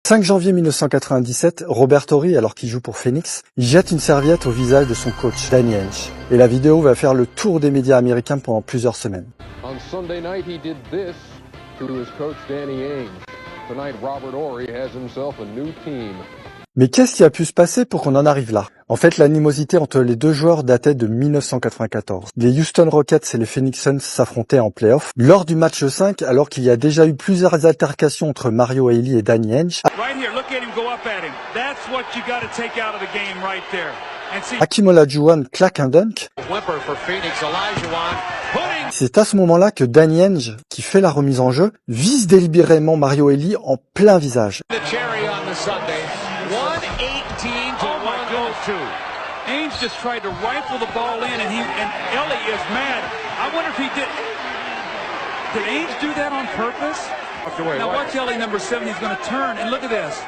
5 janvier 1997, Robert Horry, alors qu'il joue pour Phoenix, il jette une serviette au visage de son coach, Danny Ainge. Et la vidéo va faire le tour des médias américains pendant plusieurs semaines. On Sunday night, he did this to his coach Danny Ainge. Tonight, Robert Horry has himself a new team. Mais qu'est-ce qui a pu se passer pour qu'on en arrive là? En fait, l'animosité entre les deux joueurs datait de 1994. Les Houston Rockets et les Phoenix Suns s'affrontaient en playoff. Lors du match 5, alors qu'il y a déjà eu plusieurs altercations entre Mario Elie et Danny Ainge, Hakeem Olajuwon claque un dunk. C'est à ce moment-là que Danny Ainge, qui fait la remise en jeu, vise délibérément Mario Elie en plein visage. Ainge just tried to rifle the ball in, and Ellie is mad. I wonder if he did Ainge do that on purpose? Now watch Ellie number 7, he's going to turn, and look at this.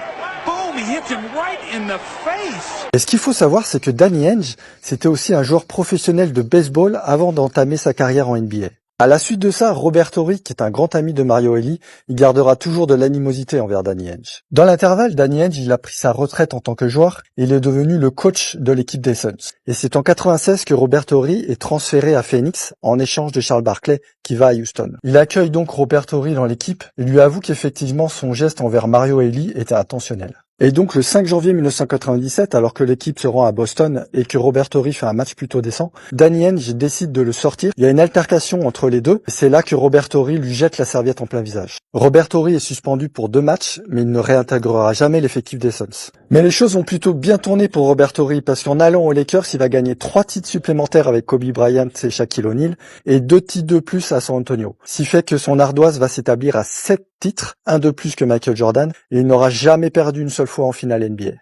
Boom, he hits him right in the face. Et ce qu'il faut savoir, c'est que Danny Ainge, c'était aussi un joueur professionnel de baseball avant d'entamer sa carrière en NBA. À la suite de ça, Robert Horry, qui est un grand ami de Mario Elie, il gardera toujours de l'animosité envers Danny Ainge. Dans l'intervalle, Danny Ainge, il a pris sa retraite en tant que joueur et il est devenu le coach de l'équipe des Suns. Et c'est en 96 que Robert Horry est transféré à Phoenix en échange de Charles Barkley qui va à Houston. Il accueille donc Robert Horry dans l'équipe et lui avoue qu'effectivement son geste envers Mario Elie était intentionnel. Et donc le 5 janvier 1997, alors que l'équipe se rend à Boston et que Robert Horry fait un match plutôt décent, Danny Ainge décide de le sortir. Il y a une altercation entre les deux. C'est là que Robert Horry lui jette la serviette en plein visage. Robert Horry est suspendu pour 2 matchs, mais il ne réintégrera jamais l'effectif des Suns. Mais les choses ont plutôt bien tourné pour Robert Horry parce qu'en allant aux Lakers, il va gagner 3 titres supplémentaires avec Kobe Bryant et Shaquille O'Neal et 2 titres de plus à San Antonio. Ce qui fait que son ardoise va s'établir à 7 titres, un de plus que Michael Jordan, et il n'aura jamais perdu une seule fois en finale NBA.